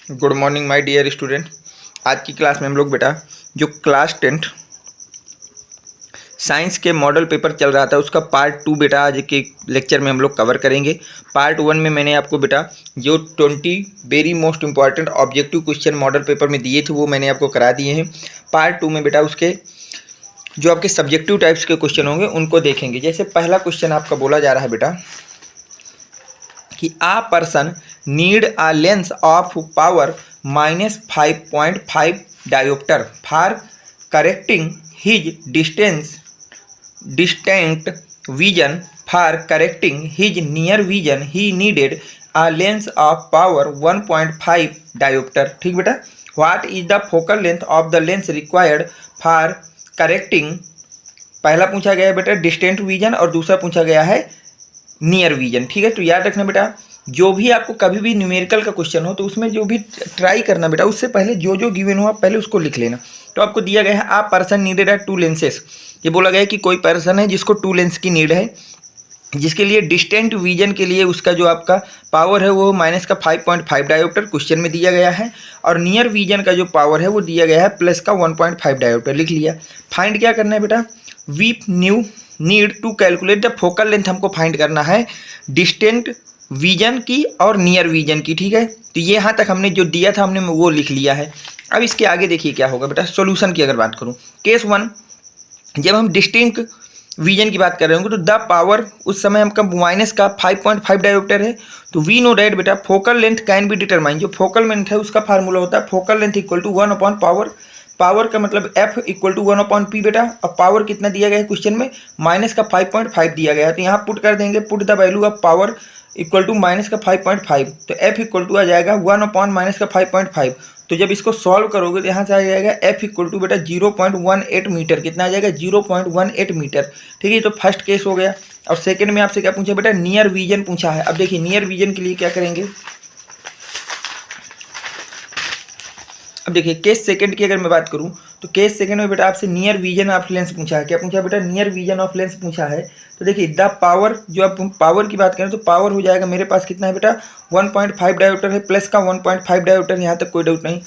Good morning my dear student. आज की class में हम लोग बेटा जो क्लास 10th साइंस के मॉडल पेपर चल रहा था उसका पार्ट 2 बेटा आज के लेक्चर में हम लोग कवर करेंगे। पार्ट 1 में मैंने आपको बेटा जो 20 very most important objective question model paper में दिए थे वो मैंने आपको करा दिए हैं। पार्ट 2 में बेटा उसके जो आपके सब्जेक्टिव टाइप्स के क्वेश्चन होंगे उनको देखेंगे। जैसे पहला क्वेश्चन आपका बोला जा रहा है बेटा कि आ person need a lens of power -5.5 diopter for correcting his distant vision. For correcting his near vision he needed a lens of power 1.5 diopter। ठीक बेटा, what is the focal length of the lens required for correcting. पहला पूछा गया है बेटा distant vision और दूसरा पूछा गया है नियर विजन। ठीक है, तो याद रखना बेटा जो भी आपको कभी भी न्यूमेरिकल का क्वेश्चन हो तो उसमें जो भी ट्राई करना बेटा उससे पहले जो जो गिवन हो आप पहले उसको लिख लेना। तो आपको दिया गया है आ पर्सन नीडेड है 2 लेंसेस। ये बोला गया है कि कोई पर्सन है जिसको 2 लेंस की नीड है, जिसके लिए डिस्टेंट विजन के लिए उसका जो आपका पावर है वो -5.5 डायोप्टर क्वेश्चन में दिया गया है, और नियर विजन का जो पावर है वो दिया गया है +1.5 डायोप्टर। लिख लिया। फाइंड क्या करना है बेटा, we need to calculate the focal length. हमको फाइंड करना है डिस्टेंट विजन की और नियर विजन की। ठीक है, तो ये यहाँ तक हमने जो दिया था हमने वो लिख लिया है। अब इसके आगे देखिए क्या होगा बेटा। सॉल्यूशन की अगर बात करूँ, केस 1 जब हम डिस्टिंक्ट विजन की बात कर रहे होंगे तो द पावर उस समय हमका माइनस का 5.5 डायोप्टर है। तो वी नो डैट बेटा focal length can be determine. जो फोकल लेंथ है उसका फार्मूला होता है focal length equal to 1 power. Power का मतलब f इक्वल टू 1/p बेटा। अब पावर कितना दिया गया है क्वेश्चन में, -5.5 दिया गया है। तो यहाँ पुट कर देंगे, put the value of power equal to -5.5। तो f इक्वल टू आ जाएगा 1/-5.5। तो जब इसको सॉल्व करोगे तो यहाँ से आ जाएगा f इक्वल टू बेटा 0.18 मीटर। कितना आ जाएगा 0.18 मीटर। ठीक है, तो फर्स्ट केस हो गया। और सेकंड में आपसे क्या पूछा बेटा, नियर विजन पूछा है। अब देखिए नियर विजन के लिए क्या करेंगे। अब देखिए केस सेकंड की अगर मैं बात करूं तो केस सेकंड में बेटा आपसे नियर विजन ऑफ लेंस पूछा है। क्या पूछा बेटा, नियर विजन ऑफ लेंस पूछा है। तो देखिए द पावर, जो आप पावर की बात करें तो पावर हो जाएगा मेरे पास कितना है बेटा 1.5 डायोप्टर है, प्लस का 1.5 डायोप्टर। यहाँ तक कोई डाउट नहीं,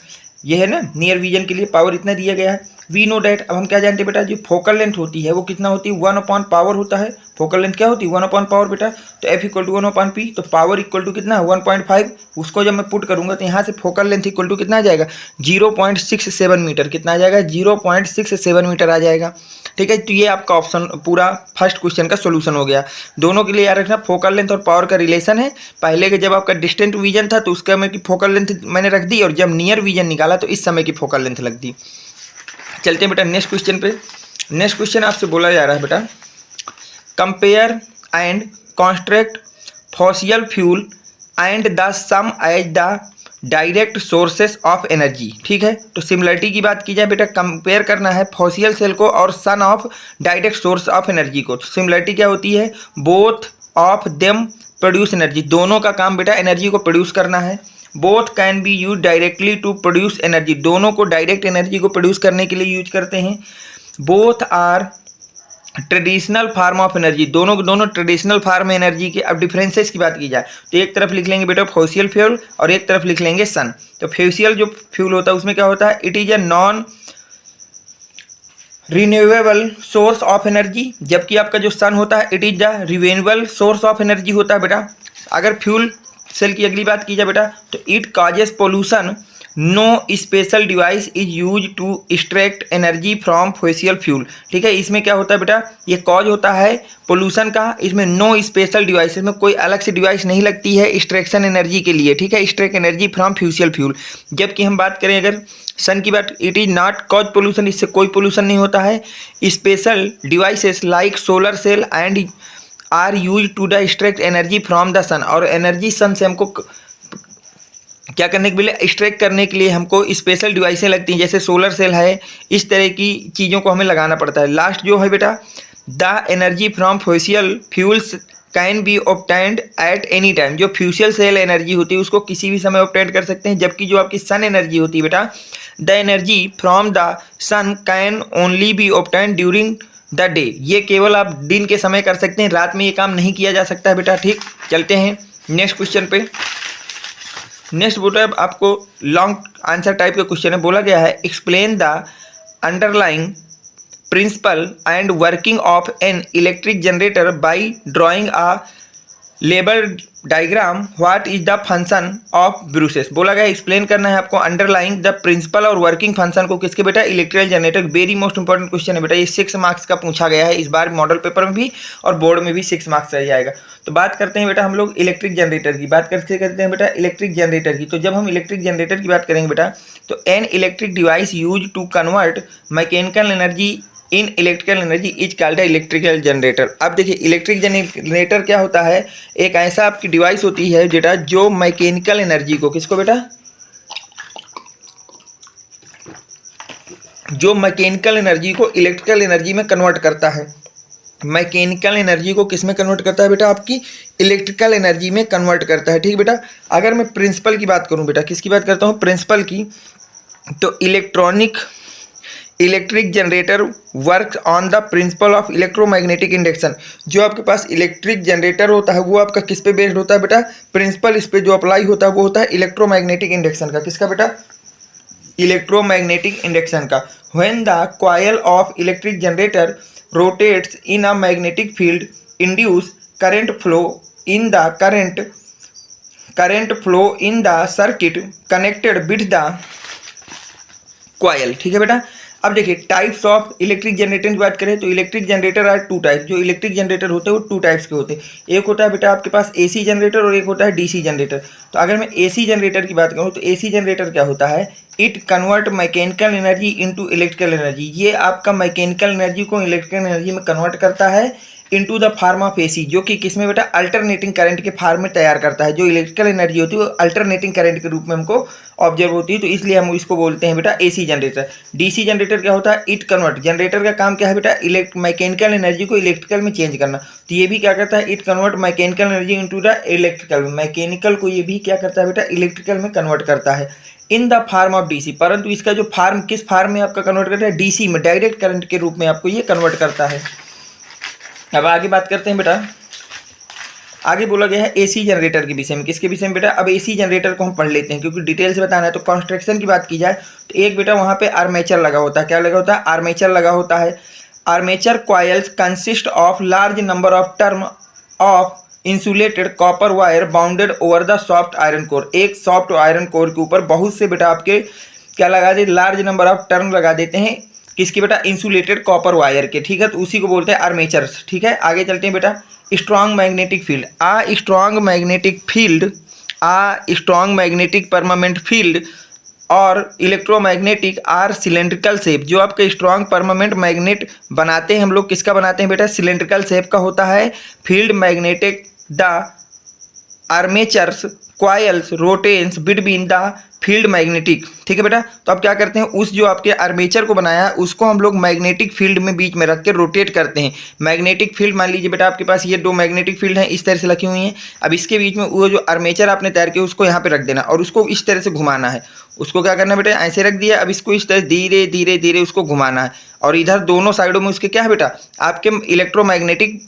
ये है ना नियर विजन के लिए पावर इतना दिया गया है। वी नो डैट, अब हम क्या जानते हैं बेटा जो फोकल लेंथ होती है वो कितना होती है 1/पावर होता है। फोकल लेंथ क्या होती है 1/पावर बेटा। तो f इक्वल टू 1/p। तो पावर इक्वल टू कितना 1.5। उसको जब मैं पुट करूंगा तो यहाँ से फोकल लेंथ इक्वल टू कितना आ जाएगा 0.67 मीटर। कितना आ जाएगा 0.67 मीटर आ जाएगा। ठीक है, तो ये आपका ऑप्शन पूरा फर्स्ट क्वेश्चन का सोल्यूशन हो गया। दोनों के लिए याद रखना फोकल लेंथ और पावर का रिलेशन है। पहले के जब आपका डिस्टेंट विजन था तो उसका में की फोकल लेंथ मैंने रख दी, और जब नियर विजन निकाला तो इस समय की फोकल लेंथ लग दी। चलते हैं बेटा नेक्स्ट क्वेश्चन पे। नेक्स्ट क्वेश्चन आपसे बोला जा रहा है बेटा compare and construct fossil fuel and the sum as the direct sources of energy. ठीक है, तो सिमिलरिटी की बात की जाए बेटा, कंपेयर करना है फॉसियल सेल को और sun of direct source of energy को। तो सिमिलरिटी क्या होती है, both of them produce energy. दोनों का काम बेटा एनर्जी को प्रोड्यूस करना है। Both can be use directly to produce energy. दोनों को डायरेक्ट एनर्जी को प्रोड्यूस करने के लिए यूज करते हैं। Both are traditional form of energy. दोनों ट्रेडिशनल फार्म एनर्जी के। अब डिफरेंसेस की बात की जाए तो एक तरफ लिख लेंगे बेटा फॉसियल फ्यूल और एक तरफ लिख लेंगे सन। तो फॉसियल जो फ्यूल होता है उसमें क्या होता है, it is a non renewable source of energy, जबकि आपका जो सन होता है it is the renewable source of energy होता है बेटा। अगर फ्यूल सेल की अगली बात की जाए बेटा तो it causes pollution, no special device is use to extract energy from fossil fuel. ठीक है, इसमें क्या होता है बेटा, ये कॉज होता है पोल्यूशन का। इसमें नो स्पेशल डिवाइस, इसमें कोई अलग से डिवाइस नहीं लगती है एक्सट्रैक्शन एनर्जी के लिए। ठीक है, extract energy from fossil fuel. जबकि हम बात करें अगर सन की बात, it is not cause pollution, इससे कोई पोल्यूशन नहीं होता है। Special devices like solar cell and are use to the extract energy from the sun. और एनर्जी सन से हमको क्या करने के लिए, एक्सट्रैक्ट करने के लिए हमको स्पेशल डिवाइसें लगती हैं, जैसे सोलर सेल है। इस तरह की चीज़ों को हमें लगाना पड़ता है। लास्ट जो है बेटा the energy from fossil fuels can be obtained at any time. जो फ्यूसियल सेल एनर्जी होती है उसको किसी भी समय ऑब्टेन कर सकते हैं, जबकि जो आपकी सन एनर्जी होती है बेटा the energy from the sun can only be obtained during the day. ये केवल आप दिन के समय कर सकते हैं, रात में ये काम नहीं किया जा सकता है बेटा। ठीक, चलते हैं नेक्स्ट क्वेश्चन पे। नेक्स्ट बोला है आपको लॉन्ग आंसर टाइप का क्वेश्चन है, बोला गया है explain the underlying principle and working of an electric generator by drawing a labour diagram, what is the function of brushes. बोला गया एक्सप्लेन करना है आपको अंडरलाइंग द प्रिंसिपल और वर्किंग फंक्शन को किसके बेटा, electrical generator. Very most important question है बेटा, ये 6 मार्क्स का पूछा गया है इस बार मॉडल पेपर में भी और बोर्ड में भी 6 मार्क्स रह जाएगा। तो बात करते हैं बेटा हम लोग इलेक्ट्रिक जनरेटर की, बात करते हैं बेटा इलेक्ट्रिक जनरेटर की। तो जब हम इलेक्ट्रिक जनरेटर की बात करेंगे बेटा, तो an electric device use to convert mechanical energy in electrical energy is called electrical generator. अब देखिए इलेक्ट्रिक जनरेटर क्या होता है, एक ऐसा आपकी डिवाइस होती है बेटा जो मैकेनिकल एनर्जी को, किसको बेटा, जो मैकेनिकल एनर्जी को इलेक्ट्रिकल एनर्जी में कन्वर्ट करता है। मैकेनिकल एनर्जी को किस में कन्वर्ट करता है बेटा, आपकी इलेक्ट्रिकल एनर्जी में कन्वर्ट करता है। ठीक बेटा, अगर मैं प्रिंसिपल की बात करूं बेटा, किसकी बात करता हूं, प्रिंसिपल की, तो electric generator work on the principle of electromagnetic induction. जो आपके पास इलेक्ट्रिक जनरेटर होता है वो आपका किस पे बेस्ड होता है बेटा, प्रिंसिपल इस पे जो अप्लाई होता है वो होता है इलेक्ट्रोमैग्नेटिक इंडक्शन का। किसका बेटा, इलेक्ट्रोमैग्नेटिक इंडक्शन का। When the coil of electric generator rotates in a magnetic field induce current flow in the circuit connected with the coil. ठीक है बेटा, अब देखिए टाइप्स ऑफ इलेक्ट्रिक जनरेटर की बात करें तो इलेक्ट्रिक जनरेटर आर 2 टाइप। जो इलेक्ट्रिक जनरेटर होते हैं वो 2 टाइप्स के होते हैं। एक होता है बेटा आपके पास एसी जनरेटर और एक होता है डीसी जनरेटर। तो अगर मैं एसी जनरेटर की बात करूं तो एसी जनरेटर क्या होता है, it convert mechanical energy into electrical energy. ये आपका मैकेनिकल एनर्जी को इलेक्ट्रिकल एनर्जी में कन्वर्ट करता है into the form of AC, जो कि किसमें बेटा, अल्टरनेटिंग करंट के फार्म में तैयार करता है। जो इलेक्ट्रिकल एनर्जी होती है वो अल्टरनेटिंग करंट के रूप में हमको ऑब्जर्व होती है, तो इसलिए हम इसको बोलते हैं बेटा एसी जनरेटर। डीसी जनरेटर क्या होता है, इट कन्वर्ट, जनरेटर का काम क्या है बेटा, मैकेनिकल एनर्जी को इलेक्ट्रिकल में चेंज करना। तो ये भी क्या करता है, it convert mechanical energy into the electrical, mechanical को ये भी क्या करता है बेटा, इलेक्ट्रिकल में कन्वर्ट करता है in the form of DC. परंतु इसका जो फार्म, किस फार्म में आपका कन्वर्ट करता है, डीसी में, डायरेक्ट करंट के रूप में आपको ये कन्वर्ट करता है। अब आगे बात करते हैं बेटा, आगे बोला गया है एसी जनरेटर के विषय में। किसके विषय में बेटा, अब एसी जनरेटर को हम पढ़ लेते हैं क्योंकि डिटेल से बताना है। तो कंस्ट्रक्शन की बात की जाए तो एक बेटा वहाँ पे आर्मेचर लगा होता है। क्या लगा होता है, आर्मेचर लगा होता है। Armature coils consist of large number of term of insulated copper wire bounded over the soft iron core. एक सॉफ्ट आयरन कोर के ऊपर बहुत से बेटा आपके क्या लगा देते, लार्ज नंबर ऑफ टर्म लगा देते हैं, किसकी बेटा, इंसुलेटेड कॉपर वायर के। ठीक है, तो उसी को बोलते हैं आर्मेचर्स। ठीक है, आगे चलते हैं बेटा, strong magnetic field. Strong magnetic permanent field और इलेक्ट्रोमैग्नेटिक आर सिलेंड्रिकल शेप। जो आपके स्ट्रॉन्ग परमानेंट मैग्नेट बनाते हैं हम लोग, किसका बनाते हैं बेटा, सिलेंड्रिकल शेप का होता है field magnetic. The armatures coils rotates between the field magnetic. ठीक है बेटा, तो अब क्या करते हैं, उस जो आपके आर्मेचर को बनाया है उसको हम लोग मैग्नेटिक फील्ड में बीच में रख के रोटेट करते हैं। मैग्नेटिक फील्ड मान लीजिए बेटा आपके पास ये 2 मैग्नेटिक फील्ड हैं, इस तरह से रखी हुई हैं। अब इसके बीच में वो जो आर्मेचर आपने तैयार किया उसको यहाँ पे रख देना और उसको इस तरह से घुमाना है। उसको क्या करना है बेटा, ऐसे रख दिया, अब इसको इस तरह धीरे धीरे धीरे उसको घुमाना है और इधर दोनों साइडों में उसके क्या है बेटा, आपके इलेक्ट्रोमैग्नेटिक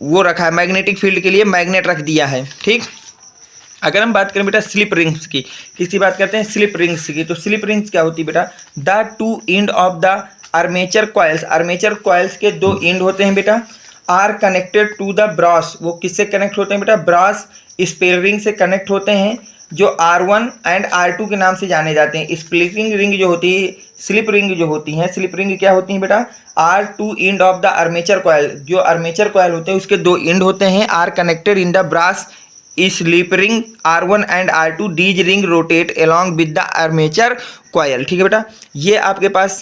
वो रखा है, मैग्नेटिक फील्ड के लिए मैग्नेट रख दिया है। ठीक, अगर हम बात करें बेटा स्लिप रिंग्स की, किसकी बात करते हैं, स्लिप रिंग्स की। तो स्लिप रिंग्स क्या होती है बेटा, the 2 end of the armature coils. Armature coils के 2 एंड होते हैं बेटा, are connected to the brass. वो किससे कनेक्ट होते हैं बेटा, ब्रास स्पेल रिंग से कनेक्ट होते हैं, जो R1 एंड R2 के नाम से जाने जाते हैं। स्प्लिटिंग रिंग जो होती है, स्लिप रिंग जो होती हैं, स्लिप रिंग क्या होती हैं बेटा, R2 end of the armature coil. जो आर्मेचर कॉइल होते हैं उसके 2 एंड होते हैं, are connected in the brass slip ring R1 and R2 these ring rotate along with the armature coil. ठीक है बेटा, ये आपके पास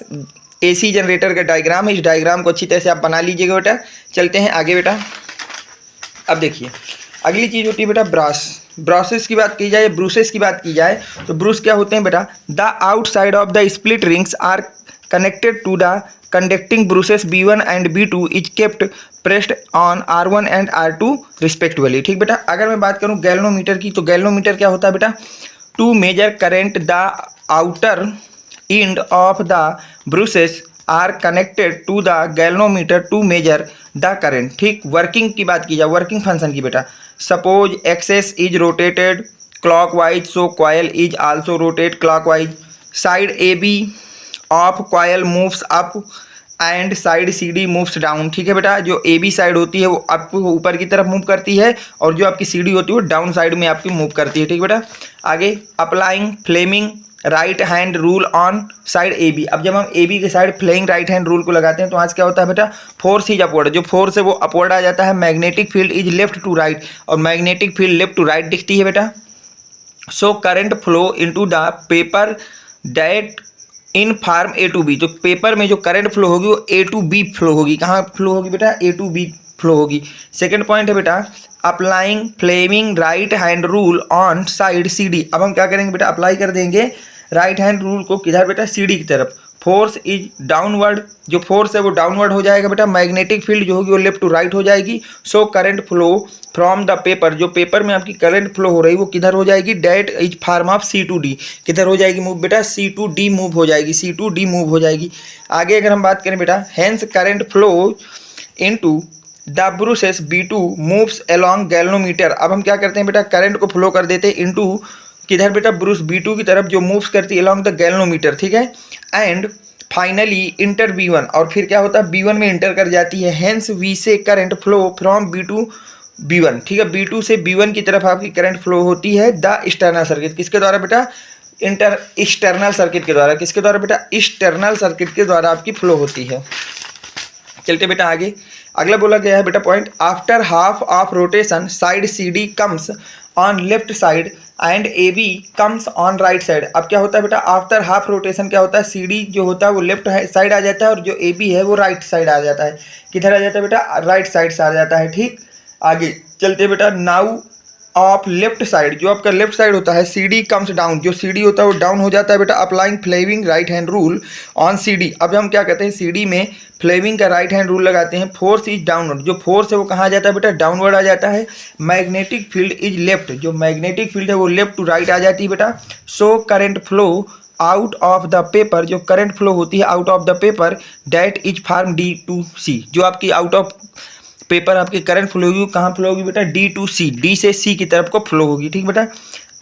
एसी जनरेटर का डायग्राम है। इस डायग्राम को अच्छी तरह से आप बना लीजिएगा बेटा। चलते हैं आगे बेटा। अब देखिए अगली चीज़ होती है बेटा ब्रासेस की बात की जाए, ब्रूसेस की बात की जाए तो ब्रूस क्या होते हैं बेटा, the outside of the split rings are connected to the conducting brushes B1 and B2 is kept pressed on R1 and R2 respectively. ठीक बेटा, अगर मैं बात करूं गैल्वेनोमीटर की तो गैल्वेनोमीटर क्या होता है बेटा, to measure current the outer end of the brushes are connected to the galvanometer to measure the current. ठीक, वर्किंग की बात की जाए, वर्किंग फंक्शन की बेटा, suppose axis is rotated clockwise, so coil is also rotate clockwise. Side AB of coil moves up and side CD moves down. ठीक है बेटा, जो AB साइड होती है वो आपको ऊपर की तरफ मूव करती है और जो आपकी CD होती है वो डाउन साइड में आपकी मूव करती है। ठीक है बेटा, आगे applying Fleming right hand rule on side AB। अब जब हम AB के side Fleming right hand rule को लगाते हैं तो आज क्या होता है बेटा, फोर्स इज अपवर्ड, जो फोर्स है वो अपवर्ड आ जाता है। Magnetic field is left to right, और magnetic field left to right दिखती है बेटा। So current flow into the paper that in form A to B, जो पेपर में जो करंट फ्लो होगी वो A to B फ्लो होगी। कहाँ फ्लो होगी बेटा, A to B फ्लो होगी। सेकंड पॉइंट है बेटा applying Fleming right hand rule on side CD। अब हम क्या करेंगे बेटा, अप्लाई कर देंगे राइट हैंड रूल को किधर बेटा, CD की तरफ। फोर्स इज डाउनवर्ड, जो फोर्स है वो डाउनवर्ड हो जाएगा बेटा। मैग्नेटिक फील्ड जो होगी वो लेफ्ट टू राइट हो जाएगी। सो current flow from the paper, जो पेपर में आपकी करंट फ्लो हो रही है वो किधर हो जाएगी, that is from of C to D। किधर हो जाएगी मूव बेटा, C to D मूव हो जाएगी, C to D मूव हो जाएगी। आगे अगर हम बात करें बेटा, hence current flow into the bruises B2 moves along galvanometer. अब हम क्या करते हैं बेटा, करंट को फ्लो कर देते हैं इनटू किधर बेटा, ब्रूस B2 की तरफ, जो मूव्स करती है अलोंग द गैल्वेनोमीटर। ठीक है, एंड फाइनली इंटर B1, और फिर क्या होता है B1 में इंटर कर जाती है। हेंस V से current flow from B2 B1। ठीक है, B2 से B1 की तरफ आपकी करंट फ्लो होती है द एक्सटर्नल सर्किट। किसके द्वारा बेटा, एक्सटर्नल सर्किट के द्वारा। किसके द्वारा बेटा, एक्सटर्नल सर्किट के द्वारा आपकी फ्लो होती है। चलते बेटा आगे, अगला बोला गया है बेटा point, after half of rotation side CD comes on left side and AB comes on right side. अब क्या होता है बेटा, आफ्टर हाफ रोटेशन क्या होता है, CD जो होता है वो लेफ्ट साइड आ जाता है और जो AB है वो राइट साइड आ जाता है। किधर आ जाता है बेटा, राइट साइड से आ जाता है। ठीक, आगे चलते बेटा, नाउ ऑफ लेफ्ट साइड, जो आपका लेफ्ट साइड होता है CD कम्स डाउन, जो CD होता है वो डाउन हो जाता है बेटा। Applying Fleming right hand rule on CD। अब हम क्या कहते हैं, CD में फ्लेमिंग का राइट हैंड रूल लगाते हैं। फोर्स इज डाउनवर्ड, जो फोर्स है वो कहाँ आ जाता है बेटा, डाउनवर्ड आ जाता है। मैग्नेटिक फील्ड इज लेफ्ट, जो मैग्नेटिक फील्ड है वो लेफ्ट टू राइट आ जाती है बेटा। So current flow out of the paper, जो करंट फ्लो होती है out of the paper that is form D to C। जो आपकी आउट ऑफ पेपर आपकी करंट फ्लो होगी, कहाँ फ्लो होगी बेटा, D to C, D से C की तरफ को फ्लो होगी। ठीक बेटा,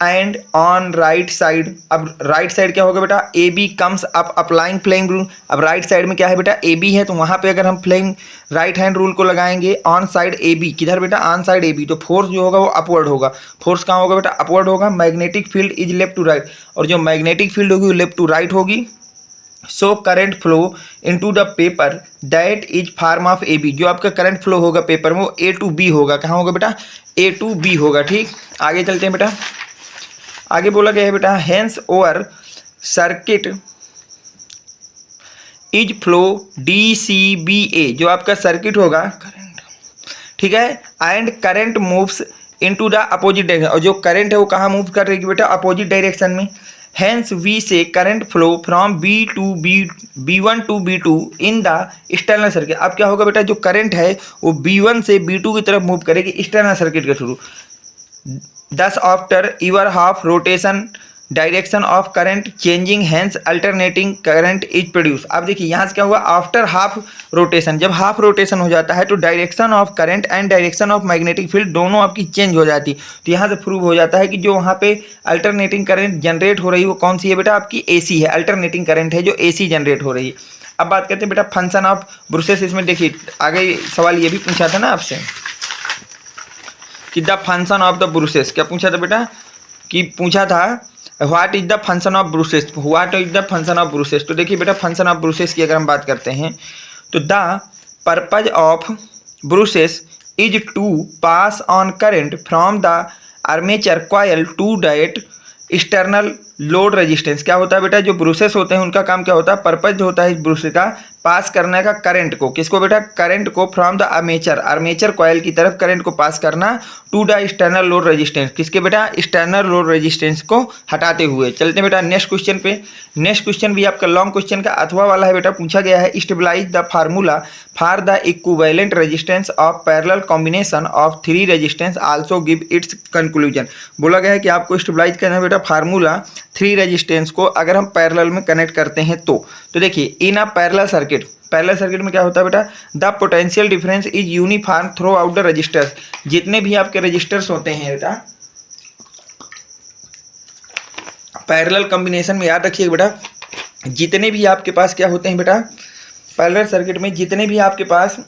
एंड ऑन राइट साइड, अब राइट साइड क्या होगा बेटा, AB comes up applying flaying rule. अब राइट साइड में क्या है बेटा, AB है, तो वहाँ पे अगर हम फ्लेइंग राइट हैंड रूल को लगाएंगे ऑन साइड AB, किधर बेटा, ऑन साइड AB, तो फोर्स जो होगा वो अपवर्ड होगा। फोर्स कहाँ होगा बेटा, अपवर्ड होगा। Magnetic field is left to right, और जो मैग्नेटिक फील्ड होगी वो लेफ्ट टू राइट होगी। सो current flow into the paper that is from of AB, जो आपका करंट फ्लो होगा पेपर में वो A to B होगा। कहाँ होगा बेटा, A to B होगा। ठीक, आगे चलते हैं बेटा, आगे बोला गया है बेटा, hence over circuit is flow DCBA, जो आपका सर्किट होगा करंट। ठीक है, and current moves into the opposite direction, और जो करंट है वो कहाँ मूव कर रही है बेटा, अपोजिट डायरेक्शन में। हेंस V से current flow from B1 to B2 in the external circuit. अब क्या होगा बेटा, जो करंट है वो B1 से B2 की तरफ मूव करेगी एक्सटर्नल सर्किट के थ्रू। Thus after your half rotation direction of current changing, hence alternating current is produce. अब देखिए यहाँ से क्या हुआ, आफ्टर हाफ रोटेशन, जब हाफ रोटेशन हो जाता है तो direction of current and direction of magnetic field दोनों आपकी चेंज हो जाती। तो यहाँ से प्रूव हो जाता है कि जो वहाँ पे अल्टरनेटिंग करंट जनरेट हो रही है वो कौन सी है बेटा, आपकी AC है। अल्टरनेटिंग करंट है जो AC जनरेट हो रही है। अब बात करते हैं बेटा फंक्शन ऑफ ब्रूसेस। इसमें देखिए आगे सवाल ये भी पूछा था ना आपसे कि the function of the bruises, क्या पूछा था बेटा, कि पूछा था what is the function of bruises, what is the function of bruises. तो देखिए बेटा फंक्शन ऑफ ब्रूसेस की अगर हम बात करते हैं तो the purpose of brushes is to pass on current from the armature coil to that external load resistance. क्या होता है बेटा, जो ब्रूसेस होते हैं उनका काम क्या होता है, पर्पज होता है इस ब्रूसेस का पास करने का करंट को, किसको बेटा, करंट को फ्रॉम द आर्मेचर कॉइल की तरफ करंट को पास करना to the external load resistance, किसके बेटा, एक्सटर्नल लोड रेजिस्टेंस को हटाते हुए। चलते हैं बेटा नेक्स्ट क्वेश्चन पे। नेक्स्ट क्वेश्चन भी आपका लॉन्ग क्वेश्चन का अथवा वाला है बेटा। पूछा गया है stabilize the formula for the equivalent resistance of parallel combination of 3 resistance also give its conclusion. बोला गया है कि आपको स्टेबलाइज करना है बेटा फार्मूला 3 रेजिस्टेंस को अगर हम पैरेलल में कनेक्ट करते हैं तो देखिए इन अ पैरेलल सर्किट में क्या होता है बेटा, the potential difference is uniform throughout the registers. जितने भी आपके रजिस्टर्स होते हैं बेटा, पैरेलल कॉम्बिनेशन में याद रखिए बेटा, जितने भी आपके पास क्या होते हैं बेटा, पैरेलल सर्किट में जितने भी आपके पास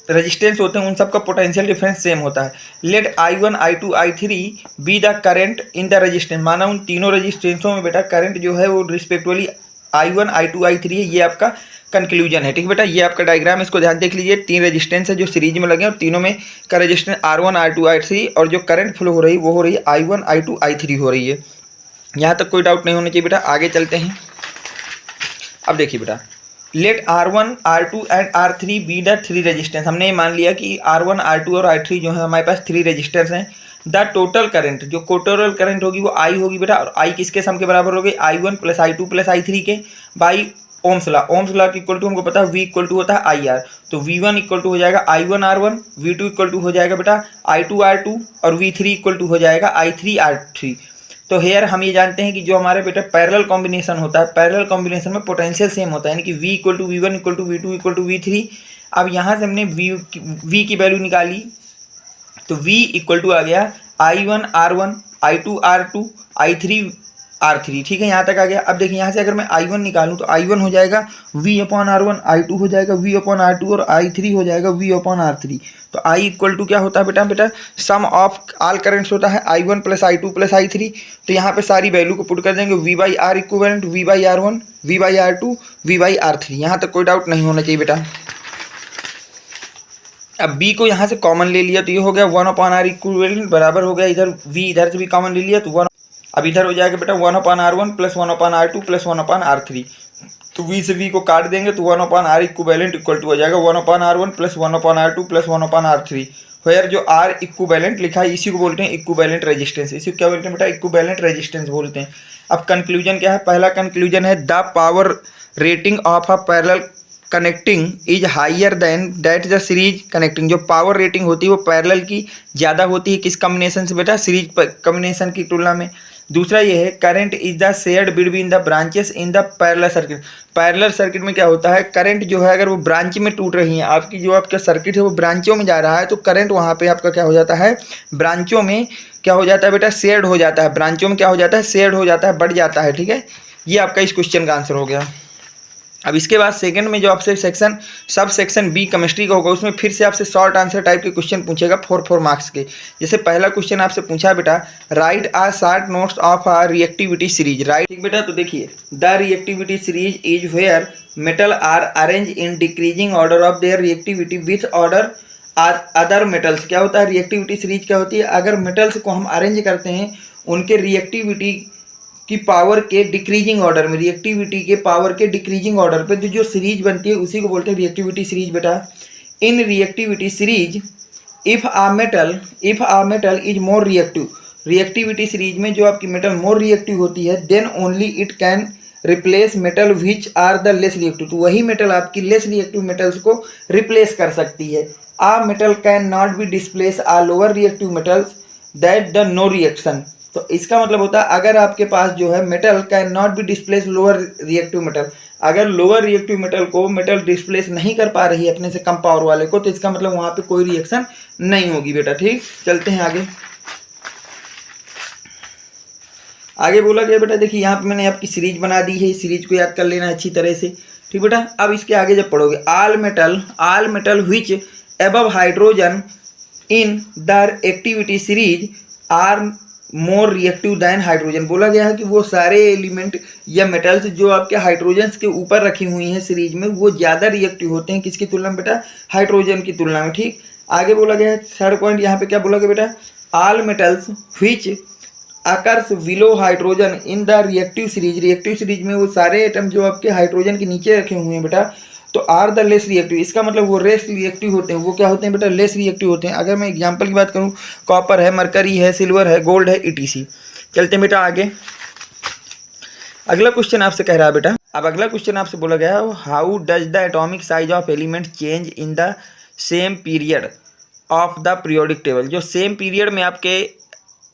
रेजिस्टेंस होते हैं उन सब का पोटेंशियल डिफरेंस सेम होता है। Let I1 I2 I3 be the current in the resistance, माना उन तीनों रेजिस्टेंसों में बेटा करंट जो है वो रिस्पेक्टिवली I1 I2 I3 है। ये आपका कंक्लूजन है, ठीक बेटा। ये आपका डायग्राम, इसको ध्यान देख लीजिए। 3 रेजिस्टेंस है जो सीरीज में लगे हैं और तीनों में का रेजिस्टेंस R1 R2 R3 और जो करंट फ्लो हो रही है वो हो रही है I1 I2 I3 हो रही है। यहाँ तक कोई डाउट नहीं होना चाहिए बेटा। आगे चलते हैं। अब देखिए बेटा, let R1 R2 and R3 be the 3 resistance. हमने ये मान लिया कि R1 R2 और R3 जो है हमारे पास 3 रेजिस्टेंस हैं। द टोटल करंट, जो टोटल करंट होगी वो I होगी बेटा, और I किसके सम के बराबर होगी, I1 plus I2 plus I3 के by Ohm's law. Ohm's law की इक्वल टू हमको पता है V इक्वल टू होता है IR, तो V1 इक्वल टू हो जाएगा I1 R1, V2 equal to हो जाएगा बेटा I2 R2 और V3 इक्वल टू हो जाएगा I3 R3। तो हेयर हम ये जानते हैं कि जो हमारे बेटा पैरेलल कॉम्बिनेशन होता है, पैरेलल कॉम्बिनेशन में पोटेंशियल सेम होता है, यानी कि V equal to V1 equal to V2 equal to V3। अब यहाँ से हमने V की वैल्यू निकाली, तो V इक्वल टू आ गया I1 R1 I2 R2 I3 R3, ठीक है, यहाँ तक आ गया। अब देखिए यहाँ से अगर मैं I1 निकालूँ तो I1 हो जाएगा V अपॉन R1, I2 हो जाएगा V अपॉन R2 और I3 हो जाएगा V अपॉन R3। तो I इक्वल टू क्या होता है बेटा, बेटा सम ऑफ ऑल करेंट्स होता है I1 plus I2 plus I3। तो यहाँ पे सारी वैल्यू को पुट कर देंगे, V by R equivalent, V by R1, V by R2, V by R3। यहाँ तक कोई डाउट नहीं होना चाहिए बेटा। अब B को यहाँ से कॉमन ले लिया तो ये हो गया 1 अपॉन आर इक्विवेलेंट बराबर हो गया, इधर V इधर से भी कॉमन ले लिया तो 1। अब इधर हो जाएगा बेटा 1 upon R1 plus 1 upon R2 plus 1 upon R3। तो V से V को काट देंगे तो 1 upon R equivalent equal to हो जाएगा 1 upon R1 plus 1 upon R2 plus 1 upon R3। Where जो R इक्विवेलेंट लिखा है इसी को बोलते हैं इक्विवेलेंट रेजिस्टेंस। इसी को क्या बोलते हैं बेटा, इक्विवेलेंट रेजिस्टेंस बोलते हैं। अब कंक्लूजन क्या है, पहला कंक्लूजन है the power rating of a parallel connecting is higher than that the series connecting. जो पावर रेटिंग होती है वो पैरेलल की ज़्यादा होती है किस कॉम्बिनेशन से बेटा, सीरीज कॉम्बिनेशन की तुलना में। दूसरा ये है current is the shared between the branches in the parallel circuit. Parallel circuit में क्या होता है, करंट जो है अगर वो ब्रांच में टूट रही है, आपकी जो आपका सर्किट है वो ब्रांचों में जा रहा है, तो करंट वहाँ पे आपका क्या हो जाता है, ब्रांचों में क्या हो जाता है बेटा, शेयर्ड हो जाता है। ब्रांचों में क्या हो जाता है, शेयर्ड हो जाता है, बढ़ जाता है, ठीक है। ये आपका इस क्वेश्चन का आंसर हो गया। अब इसके बाद सेकंड में जो आपसे section sub section B chemistry का होगा, उसमें फिर से आपसे शॉर्ट आंसर टाइप के क्वेश्चन पूछेगा 4 मार्क्स के। जैसे पहला क्वेश्चन आपसे पूछा बेटा, write a short notes of a reactivity series. Right, ठीक बेटा। तो देखिए the reactivity series is where metal are arrange in decreasing order of their reactivity with order other metals. क्या होता है रिएक्टिविटी सीरीज, क्या होती है, अगर मेटल्स को हम अरेंज करते हैं उनके रिएक्टिविटी की पावर के डिक्रीजिंग ऑर्डर में, रिएक्टिविटी के पावर के डिक्रीजिंग ऑर्डर पे तो जो सीरीज बनती है उसी को बोलते हैं रिएक्टिविटी सीरीज बेटा। In reactivity series if a metal is more reactive, reactivity series में जो आपकी मेटल मोर रिएक्टिव होती है, then only it can replace metal which are the less reactive. तो वही मेटल आपकी लेस रिएक्टिव मेटल्स को रिप्लेस कर सकती है। A metal can not be displace a lower reactive metals that the no reaction. तो इसका मतलब होता है अगर आपके पास जो है metal can not be displace lower reactive metal, अगर लोअर रिएक्टिव मेटल को मेटल डिस्प्लेस नहीं कर पा रही है अपने से कम पावर वाले को, तो इसका मतलब वहाँ पे कोई रिएक्शन नहीं होगी बेटा। ठीक, चलते हैं आगे। आगे बोला गया बेटा, देखिए यहाँ पे मैंने आपकी सीरीज बना दी है, इस सीरीज को याद कर लेना अच्छी तरह से, ठीक बेटा। अब इसके आगे जब पढ़ोगे, all metal which above hydrogen in the activity series are more reactive than hydrogen. बोला गया है कि वो सारे एलिमेंट या मेटल्स जो आपके हाइड्रोजन्स के ऊपर रखी हुई हैं सीरीज में, वो ज़्यादा रिएक्टिव होते हैं किसकी तुलना में बेटा, हाइड्रोजन की तुलना में। ठीक, आगे बोला गया है थर्ड पॉइंट, यहाँ पे क्या बोला गया बेटा, all metals which occurs below hydrogen in the reactive series. Reactive series में वो सारे एटम जो आपके हाइड्रोजन के नीचे रखे हुए हैं बेटा, तो आर द लेस रिएक्टिव। इसका मतलब वो लेस रिएक्टिव होते हैं, वो क्या होते हैं बेटा, लेस रिएक्टिव होते हैं। अगर मैं एग्जांपल की बात करूं, कॉपर है, मरकरी है, सिल्वर है, गोल्ड है, ईटीसी। चलते हैं बेटा आगे। अगला क्वेश्चन आपसे कह रहा है बेटा, अब अगला क्वेश्चन आपसे बोला गया है, how does the atomic size of element change in the same period of the periodic table. जो सेम पीरियड में आपके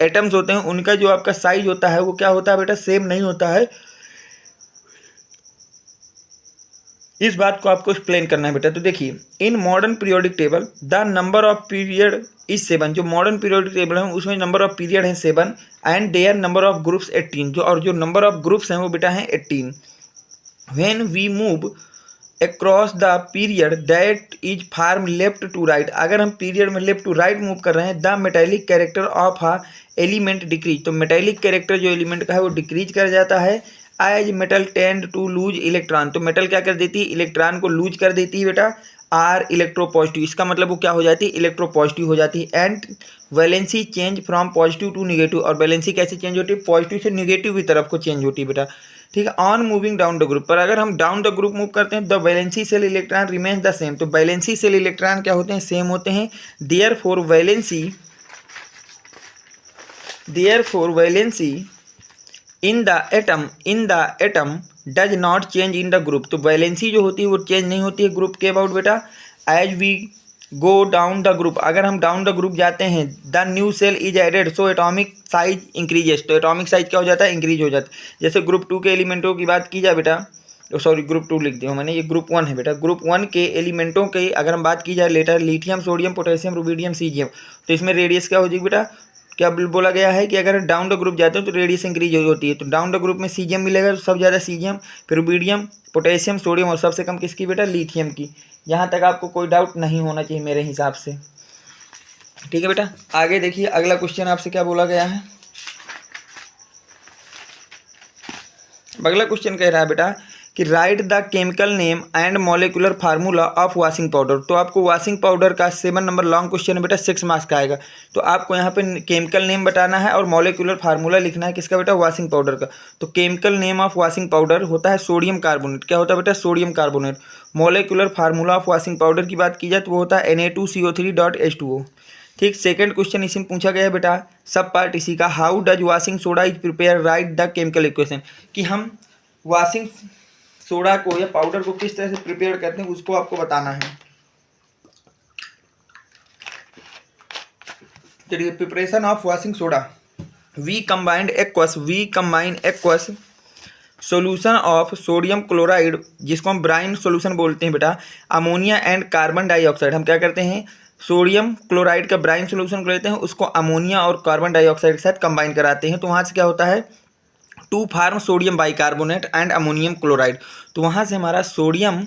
एटम्स होते हैं उनका जो आपका साइज होता है वो क्या होता है बेटा, सेम नहीं होता है। इस बात को आपको एक्सप्लेन करना है बेटा। तो देखिए, in modern periodic table the number of period is 7। जो मॉडर्न पीरियोडिक टेबल है उसमें नंबर ऑफ पीरियड है 7 and there number of groups 18। जो नंबर ऑफ ग्रुप्स हैं वो बेटा हैं 18। When we move across the period that is from left to right, अगर हम पीरियड में लेफ्ट टू राइट मूव कर रहे हैं, the metallic character of a element decrease, तो मेटेलिक कैरेक्टर जो एलिमेंट का है वो डिक्रीज कर जाता है। As metal tend to lose electron, तो मेटल क्या कर देती है, इलेक्ट्रॉन को लूज कर देती है बेटा। आर इलेक्ट्रोपॉजिटिव, इसका मतलब वो क्या हो जाती है, इलेक्ट्रोपॉजिटिव हो जाती है। And valency change from positive to negative, और वैलेंसी कैसे चेंज होती है, पॉजिटिव से निगेटिव की तरफ को चेंज होती है बेटा। ठीक है, on moving down the group, पर अगर हम डाउन द ग्रुप मूव करते हैं the valency cell electron remains the same, तो वैलेंसी सेल इलेक्ट्रॉन क्या होते हैं, सेम होते हैं। Therefore valency in the atom does not change in the group, तो वैलेंसी जो होती है वो चेंज नहीं होती है ग्रुप के अबाउट बेटा। As we go down the group, अगर हम डाउन द ग्रुप जाते हैं, the new shell is added so atomic size increases, तो एटॉमिक साइज क्या हो जाता है, इंक्रीज हो जाता है। जैसे ग्रुप 2 के एलिमेंटों की बात की जाए बेटा, सॉरी ग्रुप 2 लिख दिया मैंने, ये ग्रुप 1 है बेटा। ग्रुप 1 के एलिमेंटों के अगर हम बात की जाए later lithium, sodium, potassium, rubidium, caesium, तो इसमें रेडियस क्या हो जाएगी बेटा, क्या बोला गया है कि अगर डाउन द ग्रुप जाते हैं तो रेडियस इंक्रीज होती है। तो डाउन द ग्रुप में सीजियम मिलेगा, तो सबसे ज़्यादा सीजियम, फिर रुबिडियम, पोटेशियम, सोडियम, और सबसे कम किसकी बेटा, लिथियम की। यहाँ तक आपको कोई डाउट नहीं होना चाहिए मेरे हिसाब से। ठीक है बेटा, आगे देखिए अगला क्वेश्चन आपसे क्या बोला गया है। अगला क्वेश्चन कह रहा है बेटा कि right the chemical name and molecular formula of washing powder, तो आपको वॉशिंग पाउडर का 7 नंबर लॉन्ग क्वेश्चन है बेटा, 6 मार्क्स का आएगा। तो आपको यहाँ पे केमिकल नेम बताना है और मॉलिक्यूलर फार्मूला लिखना है किसका बेटा, वॉशिंग पाउडर का। तो chemical name of washing powder होता है सोडियम कार्बोनेट, क्या होता है बेटा, sodium carbonate. Molecular formula of washing powder की बात की जाए तो वो होता है Na2CO3.H2O। ठीक, सेकंड क्वेश्चन इसी में पूछा गया है बेटा, सब पार्ट इसी का, how does washing soda is prepare, right the chemical equation, कि हम वॉशिंग सोडा को या पाउडर को किस तरह से प्रिपेयर करते हैं उसको आपको बताना है। चलिए, preparation of washing soda, we combine aqueous solution of sodium chloride, जिसको हम ब्राइन सोल्यूशन बोलते हैं बेटा, अमोनिया एंड कार्बन डाइऑक्साइड। हम क्या करते हैं, सोडियम क्लोराइड का ब्राइन सोल्यूशन को लेते हैं, उसको अमोनिया और कार्बन डाइऑक्साइड के साथ कंबाइन कराते हैं, तो वहाँ से क्या होता है, to form sodium bicarbonate and ammonium chloride. तो वहाँ से हमारा सोडियम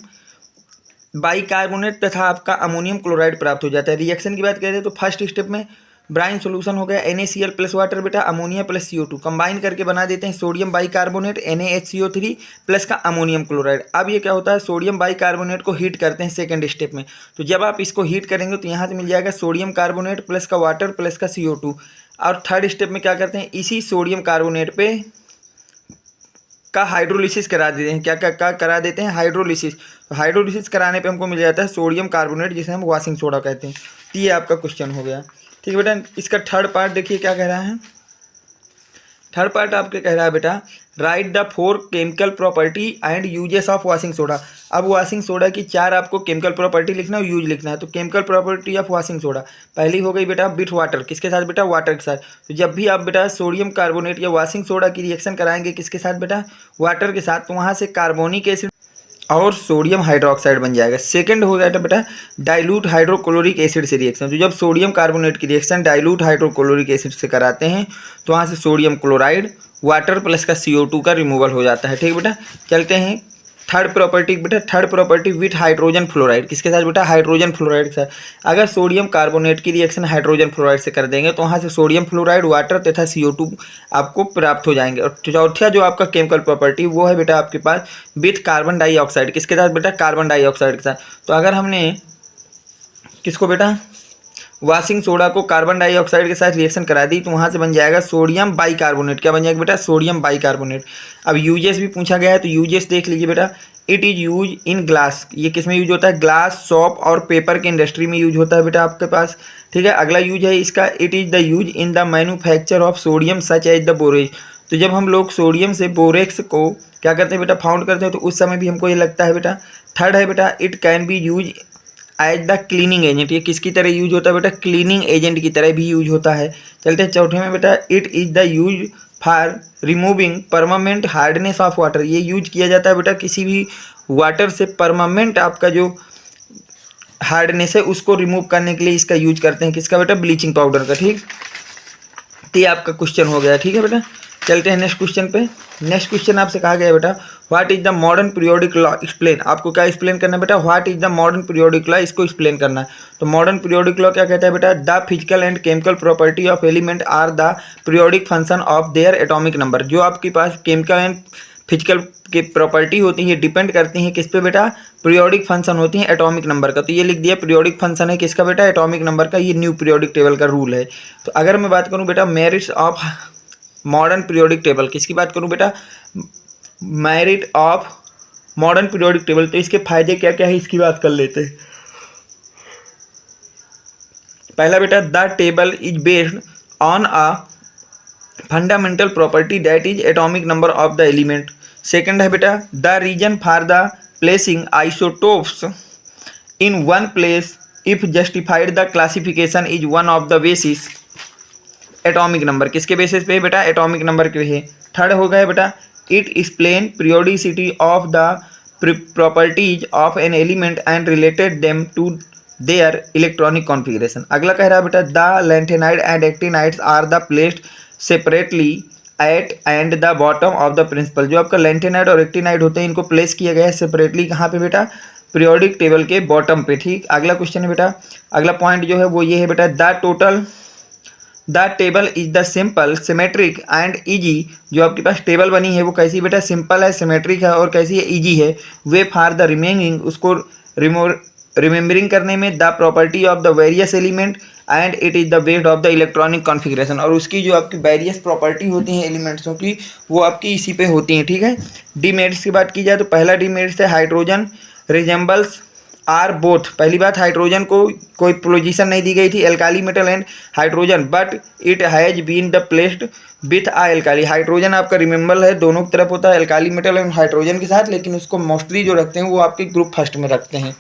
बाइकार्बोनेट तथा आपका अमोनियम क्लोराइड प्राप्त हो जाता है। रिएक्शन की बात करें तो फर्स्ट स्टेप में ब्राइन सोल्यूशन हो गया NaCl प्लस वाटर बेटा, अमोनिया प्लस CO2 कंबाइन करके बना देते हैं सोडियम बाइकार्बोनेट NaHCO3 प्लस का अमोनियम क्लोराइड। अब ये क्या होता है, सोडियम बाइकार्बोनेट को हीट करते हैं सेकंड स्टेप में। तो जब आप इसको हीट करेंगे तो यहाँ से मिल जाएगा सोडियम कार्बोनेट प्लस का वाटर प्लस का CO2। और थर्ड स्टेप में क्या करते हैं, इसी सोडियम कार्बोनेट पे का हाइड्रोलिसिस करा देते हैं। क्या करा देते हैं, हाइड्रोलिसिस। तो हाइड्रोलिसिस कराने पे हमको मिल जाता है सोडियम कार्बोनेट, जिसे हम वॉशिंग सोडा कहते हैं। तो ये आपका क्वेश्चन हो गया। ठीक है बेटा, इसका थर्ड पार्ट देखिए क्या कह रहा है। थर्ड पार्ट आपके कह रहा है बेटा, right the 4 chemical property and uses of washing soda. अब वॉशिंग सोडा की 4 आपको केमिकल प्रॉपर्टी लिखना है और यूज लिखना है। तो chemical property of washing soda, पहली हो गई बेटा विथ वाटर, किसके साथ बेटा, वाटर के साथ। तो जब भी आप बेटा सोडियम कार्बोनेट या वॉशिंग सोडा की रिएक्शन कराएंगे किसके साथ बेटा, वाटर के साथ, तो वहाँ से कार्बोनिक एसिड और सोडियम हाइड्रोक्साइड बन जाएगा। सेकंड हो जाएगा बेटा डाइल्यूट हाइड्रोक्लोरिक एसिड से रिएक्शन। तो जब सोडियम कार्बोनेट की रिएक्शन डाइल्यूट हाइड्रोक्लोरिक एसिड से कराते हैं तो वहाँ से सोडियम क्लोराइड, वाटर प्लस का CO2 का रिमूवल हो जाता है। ठीक बेटा, चलते हैं थर्ड प्रॉपर्टी बेटा, third property with hydrogen fluoride, किसके साथ बेटा, हाइड्रोजन फ्लोराइड के साथ। अगर सोडियम कार्बोनेट की रिएक्शन हाइड्रोजन फ्लोराइड से कर देंगे तो वहाँ से सोडियम फ्लोराइड, वाटर तथा CO2 आपको प्राप्त हो जाएंगे। और चौथा जो आपका केमिकल प्रॉपर्टी वो है बेटा आपके पास विथ कार्बन डाइऑक्साइड, किसके साथ बेटा, कार्बन डाइऑक्साइड के साथ। तो अगर हमने किसको बेटा, वॉशिंग सोडा को कार्बन डाइऑक्साइड के साथ रिएक्शन करा दी तो वहाँ से बन जाएगा सोडियम बाइकार्बोनेट। क्या बन जाएगा बेटा, सोडियम बाइकार्बोनेट। अब यूजेस भी पूछा गया है तो यूजेस देख लीजिए बेटा, it is use in glass, ये किस में यूज होता है, ग्लास, सॉप और पेपर के इंडस्ट्री में यूज होता है बेटा आपके पास। ठीक है, अगला यूज है इसका, it is the use in the manufacture of sodium such as the borax. तो जब हम लोग सोडियम से बोरेक्स को क्या करते हैं बेटा, फाउंड करते हैं, तो उस समय भी हमको ये लगता है बेटा। थर्ड है बेटा, it can be use as the cleaning agent, ये किसकी तरह यूज होता है बेटा, क्लीनिंग एजेंट की तरह भी यूज होता है। चलते हैं चौथे में बेटा, it is the use for removing permanent hardness of water. ये यूज किया जाता है बेटा किसी भी वाटर से परमानेंट आपका जो हार्डनेस है उसको रिमूव करने के लिए इसका यूज करते हैं। किसका बेटा? ब्लीचिंग पाउडर का। ठीक, तो ये आपका क्वेश्चन हो गया। ठीक है बेटा, चलते हैं नेक्स्ट क्वेश्चन पे। नेक्स्ट क्वेश्चन आपसे कहा गया है बेटा what is the modern periodic law. Explain, आपको क्या एक्सप्लेन करना है बेटा? What is the modern periodic law, इसको एक्सप्लेन करना है। तो मॉडर्न पीरियोडिक लॉ क्या कहता है बेटा? The physical and chemical property of element are the periodic function of their atomic number. जो आपके पास केमिकल एंड फिजिकल की प्रॉपर्टी होती है डिपेंड करती हैं किस पे बेटा? पीरियोडिक फंक्शन होती हैं एटॉमिक नंबर का। तो ये लिख दिया पीरियोडिक फंक्शन है किसका बेटा? एटॉमिक नंबर का। ये न्यू पीरियोडिक टेबल का रूल है। तो अगर मैं बात करूं बेटा merits of modern periodic table, किसकी बात करूं बेटा? Merit of modern periodic table, तो इसके फायदे क्या क्या है इसकी बात कर लेते हैं। पहला बेटा the table is based on a fundamental property that is atomic number of the element. Second है बेटा the reason for the placing isotopes in one place if justified the classification is one of the basis atomic number. किसके basis पे बेटा? Atomic number के है। Third हो गया बेटा it explain periodicity of the properties of an element and related them to their electronic configuration. अगला कह रहा है बेटा the lanthanide and actinides are the placed separately at end the bottom of the principal. जो आपका lanthanide और actinide होते हैं इनको प्लेस किया गया है सेपरेटली कहाँ पे बेटा? पीरियोडिक टेबल के बॉटम पे। ठीक, अगला क्वेश्चन है बेटा, अगला पॉइंट जो है वो ये है बेटा the table is the simple symmetric and easy. जो आपके पास टेबल बनी है वो कैसी बेटा? सिंपल है, सिमेट्रिक है और कैसी है? ईजी है। वे फॉर द रिमेनिंग, उसको रिमेम्बरिंग करने में the property of the various element and it is the based of the electronic configuration. और उसकी जो आपकी वेरियस प्रॉपर्टी होती हैं एलिमेंट्सों की वो आपकी इसी पे होती हैं। ठीक है, डीमेरिट्स की बात की जाए तो पहला डीमेरिट्स है हाइड्रोजन रिजेंबल्स आर बोथ। पहली बात हाइड्रोजन को कोई पोजीशन नहीं दी गई थी alkali metal and hydrogen, but it has been the placed with a alkali. Hydrogen आपका रिमेंबल है दोनों की तरफ होता है एल्काली मेटल एंड हाइड्रोजन के साथ, लेकिन उसको मोस्टली जो रखते हैं वो आपके ग्रुप फर्स्ट में रखते हैं।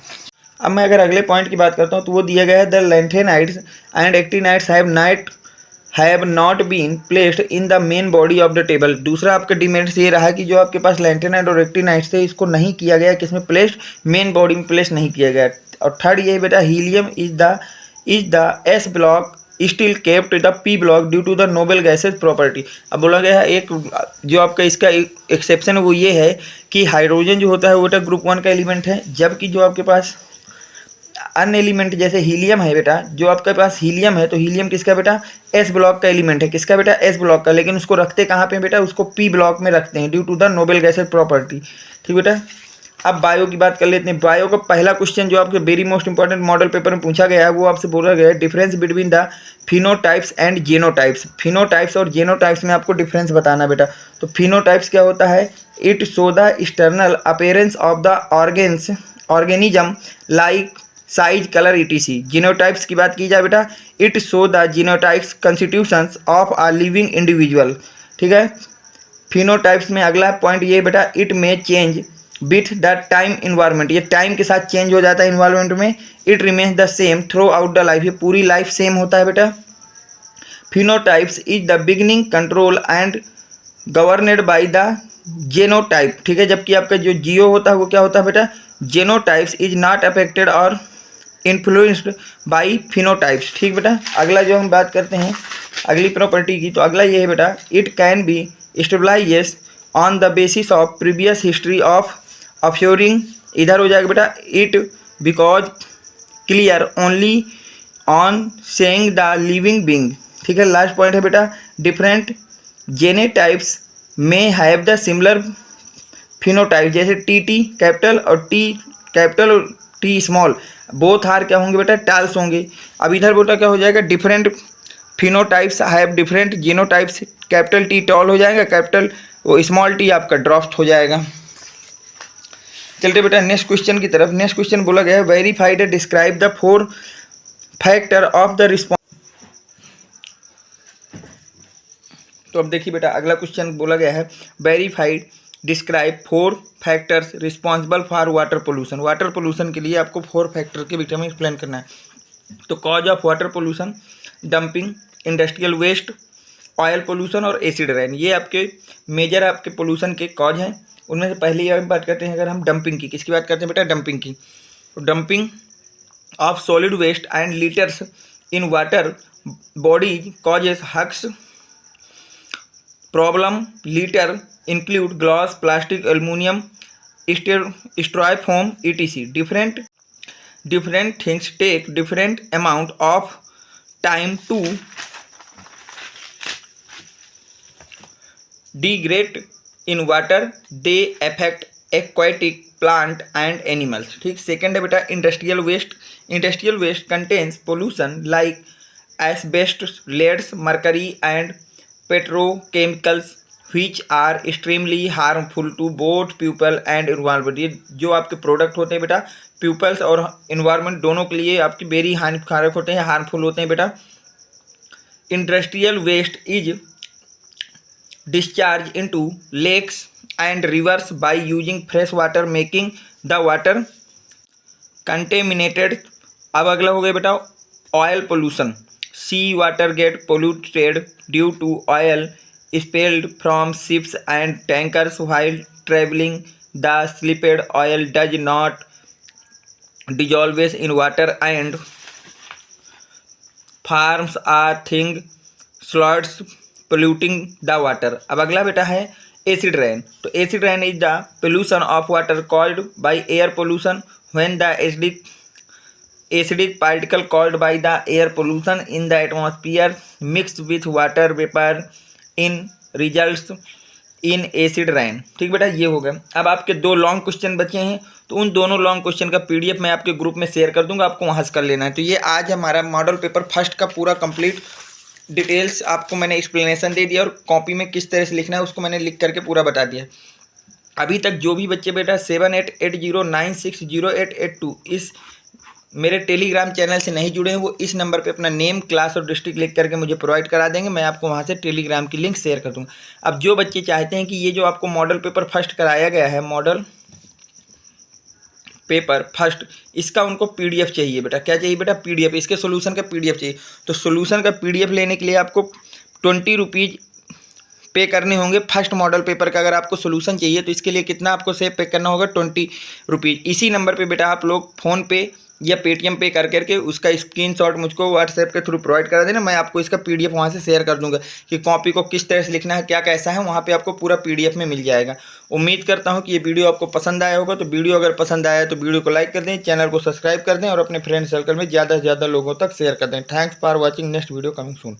अब मैं अगर अगले पॉइंट की बात करता हूँ तो वो दिया गया है the lanthanides and actinides have not been placed in the main body of the table. दूसरा आपका डिमेरिट्स ये रहा कि जो आपके पास लैंथेनाइड और एक्टिनाइड्स थे इसको नहीं किया गया किसमें? प्लेस्ड, मेन बॉडी में प्लेस नहीं किया गया। और थर्ड ये बेटा helium is the s block still kept the p block due to the noble gases property. अब बोला गया है एक जो आपका इसका एक्सेप्शन है वो ये है कि हाइड्रोजन जो होता है वो बेटा ग्रुप 1 का एलिमेंट है, जबकि जो आपके पास अन्य एलिमेंट जैसे हीलियम है बेटा, जो आपके पास हीलियम है तो हीलियम किसका बेटा? एस ब्लॉक का एलिमेंट है। किसका बेटा? एस ब्लॉक का, लेकिन उसको रखते कहाँ पे बेटा? उसको पी ब्लॉक में रखते हैं due to the noble gases property. ठीक बेटा, अब बायो की बात कर लेते हैं। बायो का पहला क्वेश्चन जो आपके very most important model paper में पूछा गया है वो आपसे बोला गया है difference between the phenotypes and genotypes. Phenotypes और जेनोटाइप्स में आपको डिफरेंस बताना बेटा। तो फिनोटाइप्स क्या होता है? It show the external appearance of the organism like size, colour, etc। Genotypes की बात की जाए बेटा it show the genotypes constitutions of a living individual. ठीक है, फिनोटाइप्स में अगला पॉइंट ये बेटा it may change with the time environment. ये टाइम के साथ चेंज हो जाता है इन्वायरमेंट में। It remains the same throughout the life, ये पूरी लाइफ सेम होता है बेटा। Phenotypes is the beginning control and governed by the genotype. ठीक है, जबकि आपका जो जियो होता है वो क्या होता है बेटा? जेनोटाइप्स इज नॉट अफेक्टेड और इन्फ्लुएंस्ड बाई फिनोटाइप्स। ठीक बेटा, अगला जो हम बात करते हैं अगली प्रॉपर्टी की, तो अगला ये है बेटा it can be stabilize on the basis of previous history of offering. इधर हो जाएगा बेटा it because clear only on saying the living being. ठीक है, लास्ट पॉइंट है बेटा different genotypes may have the similar phenotype. जैसे टी कैपिटल और टी कैपिटल और टी स्मॉल बोथ आर क्या होंगे बेटा? टाल्स होंगे। अब इधर बेटा क्या हो जाएगा? Different phenotypes have different genotypes. Capital T tall हो जाएगा, कैपिटल वो स्मॉल टी आपका ड्रॉफ्ट हो जाएगा। चलते बेटा नेक्स्ट क्वेश्चन की तरफ। नेक्स्ट क्वेश्चन बोला गया है verified describe the 4 factor of the response. तो अब देखिए बेटा अगला क्वेश्चन बोला गया है verified describe 4 factors responsible for water pollution. Water pollution के लिए आपको 4 फैक्टर के बीच में एक्सप्लेन करना है। तो cause of water pollution, dumping, industrial waste, oil pollution और एसिड रेन, ये आपके मेजर आपके पोल्यूशन के कॉज हैं। उनमें से पहले ये बात करते हैं अगर हम डंपिंग की, किसकी बात करते हैं बेटा, डंपिंग की। तो dumping of solid waste and litters in water bodies causes huge problem. Litter include glass, plastic, aluminium, styrofoam etc. different things take different amount of time to degrade in water. They affect aquatic plant and animals। ठीक। Second है बेटा industrial waste. Industrial waste contains pollution like asbestos, leads, mercury and petrochemicals which are extremely harmful to both people and environment। ये जो आपके product होते हैं बेटा peoples और इन्वायरमेंट दोनों के लिए आपके वेरी हानिकारक होते हैं, हार्मफुल होते हैं बेटा। Industrial waste is discharge into lakes and rivers by using fresh water making the water contaminated. अब अगला हो गया बेटा oil pollution. Sea water get polluted due to oil spilled from ships and tankers while traveling. The spilled oil does not dissolve in water and forms a thin sludge polluting the water। अब अगला बेटा है acid rain. तो acid rain is the pollution of water caused by air pollution when the acidic particle caused by the air pollution in the atmosphere mixed with water vapor in results in acid rain। ठीक बेटा ये हो गया। अब आपके दो long question बचे हैं, तो उन दोनों लॉन्ग क्वेश्चन का पीडीएफ मैं आपके ग्रुप में शेयर कर दूंगा, आपको वहाँ से कर लेना है। तो ये आज हमारा मॉडल पेपर फर्स्ट का पूरा कंप्लीट डिटेल्स आपको मैंने एक्सप्लेनेशन दे दिया और कॉपी में किस तरह से लिखना है उसको मैंने लिख करके पूरा बता दिया। अभी तक जो भी बच्चे बेटा 7880960882 इस मेरे टेलीग्राम चैनल से नहीं जुड़े हैं वो इस नंबर पे अपना नेम, क्लास और डिस्ट्रिक्ट लिख करके मुझे प्रोवाइड करा देंगे, मैं आपको वहाँ से टेलीग्राम की लिंक शेयर कर दूँगा। अब जो बच्चे चाहते हैं कि ये जो आपको मॉडल पेपर फर्स्ट कराया गया है, मॉडल पेपर फर्स्ट, इसका उनको पीडीएफ चाहिए बेटा। क्या चाहिए बेटा, पीडीएफ, इसके सोल्यूशन का पीडीएफ चाहिए। तो सोल्यूशन का पीडीएफ लेने के लिए आपको 20 रुपीज़ पे करने होंगे फर्स्ट मॉडल पेपर का। अगर आपको सोल्यूशन चाहिए तो इसके लिए कितना आपको सेव पे करना होगा, 20 रुपीज़। इसी नंबर पे बेटा आप लोग फ़ोन पे या पेटीएम पे कर करके उसका स्क्रीनशॉट मुझको व्हाट्सएप के थ्रू प्रोवाइड करा देना, मैं आपको इसका पीडीएफ वहाँ से शेयर कर दूंगा कि कॉपी को किस तरह से लिखना है, क्या कैसा है, वहाँ पे आपको पूरा पीडीएफ में मिल जाएगा। उम्मीद करता हूँ कि ये वीडियो आपको पसंद आया होगा। तो वीडियो अगर पसंद आया तो वीडियो को लाइक कर दें, चैनल को सब्सक्राइब कर दें और अपने फ्रेंड सर्कल में ज़्यादा से ज़्यादा लोगों तक शेयर कर दें। Thanks for watching, next video coming soon.